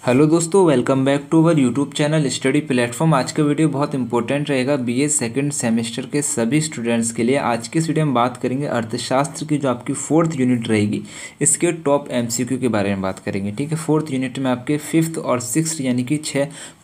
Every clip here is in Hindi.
हेलो दोस्तों, welcome back to our YouTube channel study platform. आज का वीडियो बहुत इंपॉर्टेंट रहेगा बीए सेकंड सेमेस्टर के सभी स्टूडेंट्स के लिए। आज के इस वीडियो में बात करेंगे अर्थशास्त्र की जो आपकी 4th यूनिट रहेगी, इसके टॉप एमसीक्यू के बारे में बात करेंगे। ठीक है, 4th यूनिट में आपके 5th और 6th यानी कि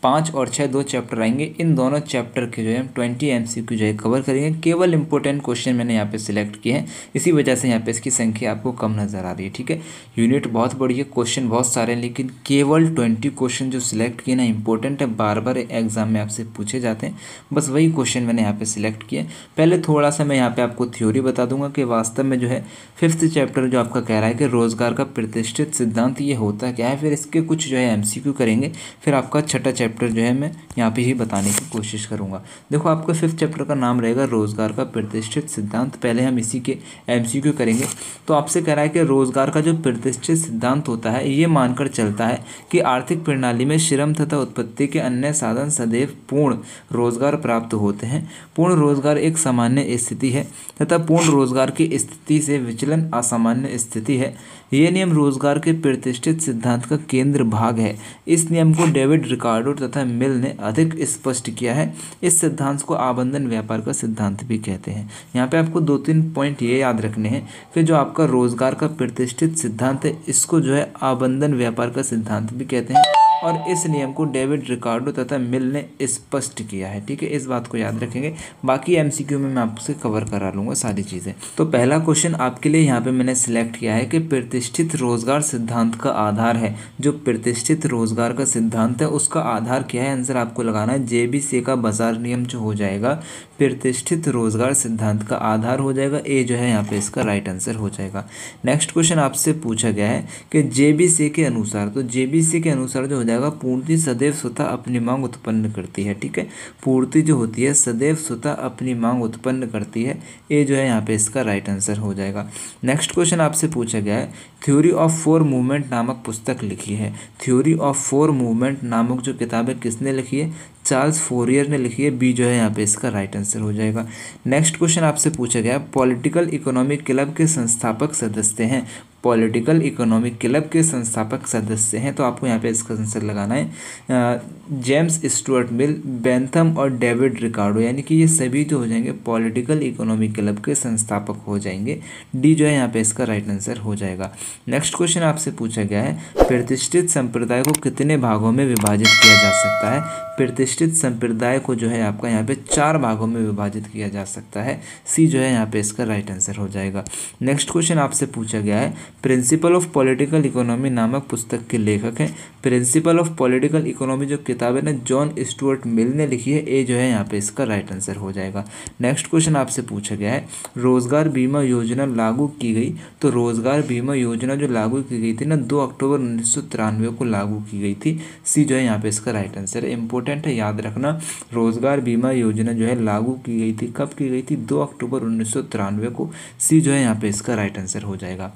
5 और 6 दो चैप्टर आएंगे। इन दोनों चैप्टर के जो है 20 एमसीक्यू जो है कवर करेंगे। केवल इंपॉर्टेंट क्वेश्चन मैंने यहाँ पे सिलेक्ट किए हैं, इसी वजह से यहाँ पे इसकी संख्या आपको कम नजर आ रही है। ठीक है, यूनिट बहुत बड़ी है, क्वेश्चन बहुत सारे हैं, लेकिन केवल 20 क्वेश्चन जो सिलेक्ट किए ना इंपॉर्टेंट है, बार बार एग्जाम में आपसे पूछे जाते हैं। बस वही क्वेश्चन मैंने यहाँ पे सिलेक्ट किए। पहले थोड़ा सा मैं यहाँ पे आपको थ्योरी बता दूंगा कि वास्तव में जो है 5th चैप्टर जो आपका कह रहा है कि रोजगार का प्रतिष्ठित सिद्धांत ये होता क्या है, फिर इसके कुछ जो है एमसीक्यू करेंगे। फिर आपका 6ठा चैप्टर जो है मैं यहाँ पे ही बताने की कोशिश करूँगा। देखो, आपका 5th चैप्टर का नाम रहेगा रोजगार का प्रतिष्ठित सिद्धांत। पहले हम इसी के एमसीक्यू करेंगे। तो आपसे कह रहा है कि रोजगार का जो प्रतिष्ठित सिद्धांत होता है ये मानकर चलता है कि आर्थिक प्रणाली में श्रम तथा उत्पत्ति के अन्य साधन सदैव पूर्ण रोजगार प्राप्त होते हैं। पूर्ण रोजगार एक सामान्य स्थिति है तथा पूर्ण रोजगार की स्थिति से विचलन असामान्य स्थिति है। यह नियम रोजगार के प्रतिष्ठित सिद्धांत का केंद्र भाग है। इस नियम को डेविड रिकार्डो तथा मिल ने अधिक स्पष्ट किया है। इस सिद्धांत को आबंधन व्यापार का सिद्धांत भी कहते हैं। यहाँ पे आपको 2-3 पॉइंट ये याद रखने हैं कि जो आपका रोजगार का प्रतिष्ठित सिद्धांत है इसको जो है आबंधन व्यापार का सिद्धांत भी कहते हैं, और इस नियम को डेविड रिकार्डो तथा मिल ने स्पष्ट किया है। ठीक है, इस बात को याद रखेंगे। बाकी एमसीक्यू में मैं आपसे कवर करा लूँगा सारी चीज़ें। तो पहला क्वेश्चन आपके लिए यहाँ पे मैंने सिलेक्ट किया है कि प्रतिष्ठित रोजगार सिद्धांत का आधार है। जो प्रतिष्ठित रोजगार का सिद्धांत है उसका आधार क्या है, आंसर आपको लगाना है जेबीसी का बाजार नियम जो हो जाएगा प्रतिष्ठित रोजगार सिद्धांत का आधार हो जाएगा। ए जो है यहाँ पे इसका राइट आंसर हो जाएगा। नेक्स्ट क्वेश्चन आपसे पूछा गया है कि जेबीसी के अनुसार, तो जेबीसी के अनुसार जो हो जाएगा पूर्ति सदैव स्वतः अपनी मांग उत्पन्न करती है। ठीक है, पूर्ति जो होती है सदैव स्वतः अपनी मांग उत्पन्न करती है। ए जो है यहाँ पे इसका राइट आंसर हो जाएगा। नेक्स्ट क्वेश्चन आपसे पूछा गया है थ्योरी ऑफ 4 मूवमेंट नामक पुस्तक लिखी है। थ्योरी ऑफ 4 मूवमेंट नामक जो किताब है किसने लिखी है, चार्ल्स फोरियर ने लिखी है। बी जो है यहाँ पे इसका राइट आंसर हो जाएगा। नेक्स्ट क्वेश्चन आपसे पूछा गया पॉलिटिकल इकोनॉमिक क्लब के संस्थापक सदस्य हैं। पॉलिटिकल इकोनॉमिक क्लब के संस्थापक सदस्य हैं, तो आपको यहाँ पे इसका आंसर लगाना है जेम्स स्टुअर्ट मिल, बेंथम और डेविड रिकार्डो, यानी कि ये सभी जो हो जाएंगे पॉलिटिकल इकोनॉमिक क्लब के संस्थापक हो जाएंगे। डी जो है यहाँ पे इसका राइट आंसर हो जाएगा। नेक्स्ट क्वेश्चन आपसे पूछा गया है प्रतिष्ठित संप्रदाय को कितने भागों में विभाजित किया जा सकता है। प्रतिष्ठित संप्रदाय को जो है आपका यहाँ पे 4 भागों में विभाजित किया जा सकता है। सी जो है यहाँ पे इसका राइट आंसर हो जाएगा। नेक्स्ट क्वेश्चन आपसे पूछा गया है प्रिंसिपल ऑफ पॉलिटिकल इकोनॉमी नामक पुस्तक के लेखक हैं। प्रिंसिपल ऑफ पॉलिटिकल इकोनॉमी जो किताब है ना जॉन स्टुअर्ट मिल ने लिखी है। ए जो है यहाँ पे इसका राइट आंसर हो जाएगा। नेक्स्ट क्वेश्चन आपसे पूछा गया है रोजगार बीमा योजना लागू की गई, तो रोजगार बीमा योजना जो लागू की गई थी ना 2 अक्टूबर 1993 को लागू की गई थी। सी जो है यहाँ पे इसका राइट आंसर है। इंपॉर्टेंट है, याद रखना। रोजगार बीमा योजना जो है लागू की गई थी, कब की गई थी, 2 अक्टूबर 1993 को। सी जो है यहाँ पे इसका राइट आंसर हो जाएगा।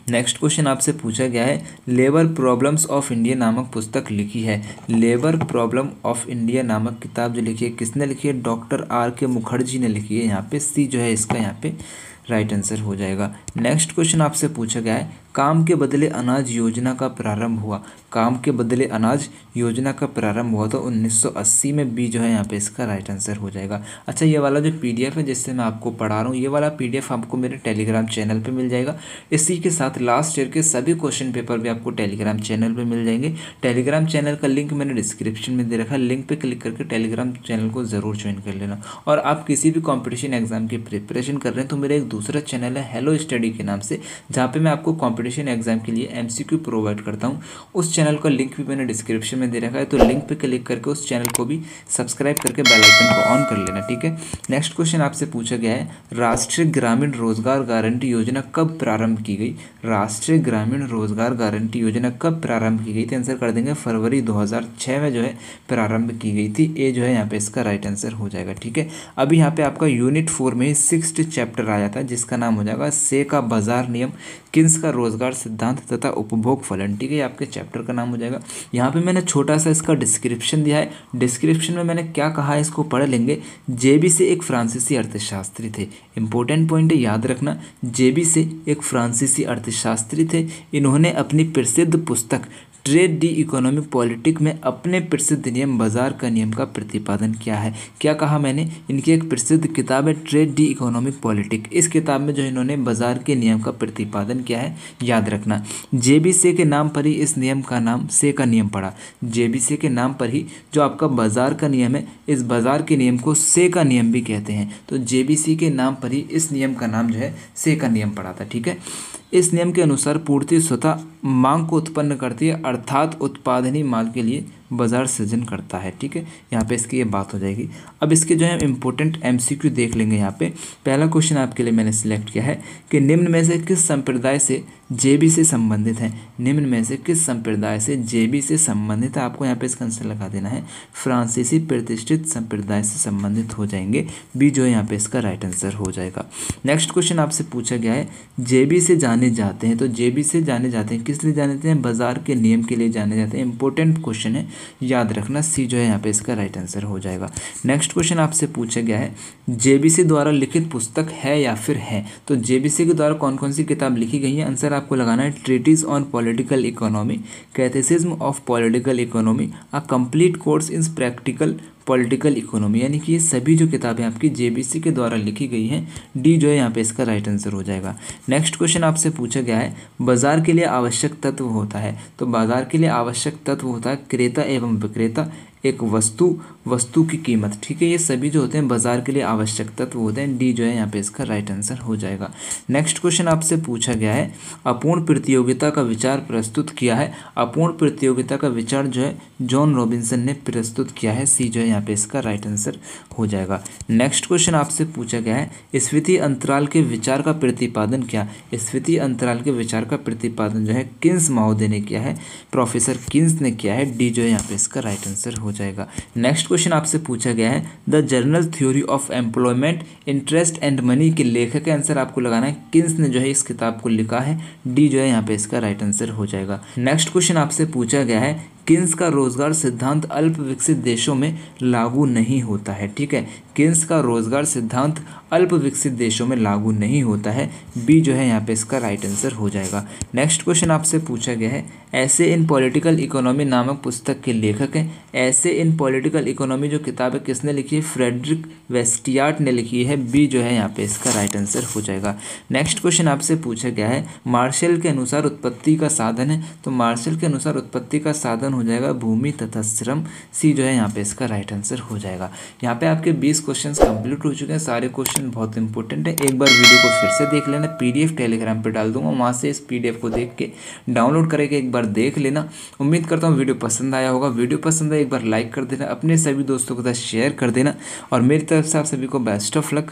नेक्स्ट क्वेश्चन आपसे पूछा गया है लेबर प्रॉब्लम्स ऑफ इंडिया नामक पुस्तक लिखी है। लेबर प्रॉब्लम ऑफ इंडिया नामक किताब जो लिखी है किसने लिखी है, डॉक्टर R.K. मुखर्जी ने लिखी है। यहाँ पे सी जो है इसका यहाँ पे राइट आंसर हो जाएगा। नेक्स्ट क्वेश्चन आपसे पूछा गया है काम के बदले अनाज योजना का प्रारंभ हुआ। काम के बदले अनाज योजना का प्रारंभ हुआ तो 1980 में। बी जो है यहाँ पे इसका राइट आंसर हो जाएगा। अच्छा, ये वाला जो पीडीएफ है जिससे मैं आपको पढ़ा रहा हूँ, ये वाला पीडीएफ आपको मेरे टेलीग्राम चैनल पे मिल जाएगा। इसी के साथ लास्ट ईयर के सभी क्वेश्चन पेपर भी आपको टेलीग्राम चैनल पे मिल जाएंगे। टेलीग्राम चैनल का लिंक मैंने डिस्क्रिप्शन में दे रखा है, लिंक पे क्लिक करके टेलीग्राम चैनल को ज़रूर ज्वाइन कर लेना। और आप किसी भी कॉम्पिटिशन एग्जाम की प्रिपरेशन कर रहे हैं तो मेरा एक दूसरा चैनल है हेलो स्टडी के नाम से, जहाँ पे मैं आपको कॉम्पिटिशन एग्जाम के लिए एमसीक्यू प्रोवाइड करता हूँ। उस चैनल का लिंक भी मैंने डिस्क्रिप्शन में दे रखा है, तो लिंक पे क्लिक करके उस चैनल को भी सब्सक्राइब करके बेल आइकन को ऑन कर लेना। ठीक है, नेक्स्ट क्वेश्चन आपसे पूछा गया है राष्ट्रीय ग्रामीण रोजगार गारंटी योजना कब प्रारंभ की गई। राष्ट्रीय ग्रामीण रोजगार गारंटी योजना कब प्रारंभ की गई थी, आंसर कर देंगे फरवरी 2006 में जो है प्रारंभ की गई थी। ए जो है यहाँ पे इसका राइट आंसर हो जाएगा। ठीक है, अभी यहाँ पे आपका यूनिट 4 में 6th चैप्टर आया था जिसका नाम हो जाएगा से का बाजार नियम, किन्स का रोजगार सिद्धांत तथा उपभोग फलन। ठीक है, आपके चैप्टर का नाम हो जाएगा। यहाँ पे मैंने छोटा सा इसका डिस्क्रिप्शन दिया है। डिस्क्रिप्शन में मैंने क्या कहा है इसको पढ़ लेंगे। जेबी से एक फ्रांसीसी अर्थशास्त्री थे। इंपॉर्टेंट पॉइंट है, याद रखना। जेबी से एक फ्रांसीसी अर्थशास्त्री थे। इन्होंने अपनी प्रसिद्ध पुस्तक ट्रेड डी इकोनॉमिक पॉलिटिक में अपने प्रसिद्ध नियम बाजार का नियम का प्रतिपादन किया है। क्या कहा मैंने, इनकी एक प्रसिद्ध किताब है ट्रेड डी इकोनॉमिक पॉलिटिक। इस किताब में जो इन्होंने बाजार के नियम का प्रतिपादन किया है, याद रखना। जेबी से के नाम पर ही इस नियम का नाम से का नियम पड़ा। जेबी से के नाम पर ही जो आपका बाजार का नियम है, इस बाजार के नियम को से का नियम भी कहते हैं। तो जेबीसी के नाम पर ही इस नियम का नाम जो है से का नियम पड़ा था। ठीक है, इस नियम के अनुसार पूर्ति स्वतः मांग को उत्पन्न करती है, अर्थात उत्पादनीय माल के लिए बाजार सृजन करता है। ठीक है, यहाँ पे इसकी ये बात हो जाएगी। अब इसके जो है इम्पोर्टेंट एमसीक्यू देख लेंगे। यहाँ पे पहला क्वेश्चन आपके लिए मैंने सिलेक्ट किया है कि निम्न में से किस संप्रदाय से जेबी से संबंधित है। निम्न में से किस संप्रदाय से जेबी से संबंधित है, आपको यहाँ पे इसका आंसर लगा देना है। फ्रांसीसी प्रतिष्ठित संप्रदाय से संबंधित हो जाएंगे। बी जो है यहाँ पे इसका राइट आंसर हो जाएगा। नेक्स्ट क्वेश्चन आपसे पूछा गया है, जेबी से जाने जाते हैं। तो जेबी से जाने जाते हैं, किस लिए जाने जाते हैं, बाजार के नियम के लिए जाने जाते हैं। इंपॉर्टेंट क्वेश्चन है, याद रखना। सी जो है यहाँ पे इसका राइट आंसर हो जाएगा। नेक्स्ट क्वेश्चन आपसे पूछा गया है, जेबीसी द्वारा लिखित पुस्तक है या फिर है। तो जेबीसी के द्वारा कौन कौन सी किताब लिखी गई है, आंसर आपको लगाना है। Treatise on political economy, catechism of political economy, a complete course in practical political economy. यानी कि ये सभी जो किताबें आपकी जेबीसी के द्वारा लिखी गई हैं, डी जो है यहाँ पे इसका राइट आंसर हो जाएगा। नेक्स्ट क्वेश्चन आपसे पूछा गया है, बाजार के लिए आवश्यक तत्व होता है। तो बाजार के लिए आवश्यक तत्व होता है क्रेता एवं विक्रेता, एक वस्तु की कीमत। ठीक है, ये सभी जो होते हैं बाजार के लिए आवश्यक तत्व होते हैं। डी जो है यहाँ पे इसका राइट आंसर हो जाएगा। नेक्स्ट क्वेश्चन आपसे पूछा गया है, अपूर्ण प्रतियोगिता का विचार प्रस्तुत किया है। अपूर्ण प्रतियोगिता का विचार जो है जॉन रॉबिन्सन ने प्रस्तुत किया है। सी जो है यहाँ पे इसका राइट आंसर हो जाएगा। नेक्स्ट क्वेश्चन आपसे पूछा गया है, स्फीति अंतराल के विचार का प्रतिपादन क्या। स्फीति अंतराल के विचार का प्रतिपादन जो है किन्स महोदय ने किया है, प्रोफेसर किन्स ने किया है। डी जो है यहाँ पे इसका राइट आंसर हो जाएगा। नेक्स्ट क्वेश्चन आपसे पूछा गया है, the journal theory of employment interest and money के लेखक का आंसर आपको लगाना है। किन्स ने जो है इस किताब को लिखा है। डी जो है यहाँ पे इसका राइट आंसर हो जाएगा। नेक्स्ट क्वेश्चन आपसे पूछा गया है, किन्स का रोजगार सिद्धांत अल्प विकसित देशों में लागू नहीं होता है। ठीक है, किन्स का रोजगार सिद्धांत अल्प विकसित देशों में लागू नहीं होता है। बी जो है यहाँ पे इसका राइट आंसर हो जाएगा। नेक्स्ट क्वेश्चन आपसे पूछा गया है, ऐसे इन पॉलिटिकल इकोनॉमी नामक पुस्तक के लेखक हैं। ऐसे इन पॉलिटिकल इकोनॉमी जो किताब है किसने लिखी है, फ्रेडरिक वेस्टियार्ट ने लिखी है। बी जो है यहाँ पे इसका राइट आंसर हो जाएगा। नेक्स्ट क्वेश्चन आपसे पूछा गया है, मार्शल के अनुसार उत्पत्ति का साधन है। तो मार्शल के अनुसार उत्पत्ति का साधन हो जाएगा भूमि तथा श्रम। सी जो है यहाँ पे इसका राइट आंसर हो जाएगा। यहाँ पे आपके 20 क्वेश्चंस कंप्लीट हो चुके हैं। सारे क्वेश्चन बहुत इंपॉर्टेंट है। एक बार वीडियो को फिर से देख लेना, पीडीएफ टेलीग्राम पे डाल दूंगा, वहाँ से इस पीडीएफ को देख के डाउनलोड करके एक बार देख लेना। उम्मीद करता हूँ वीडियो पसंद आया होगा। वीडियो पसंद आए एक बार लाइक कर देना, अपने सभी दोस्तों के साथ शेयर कर देना, और मेरी तरफ से आप सभी को बेस्ट ऑफ लक।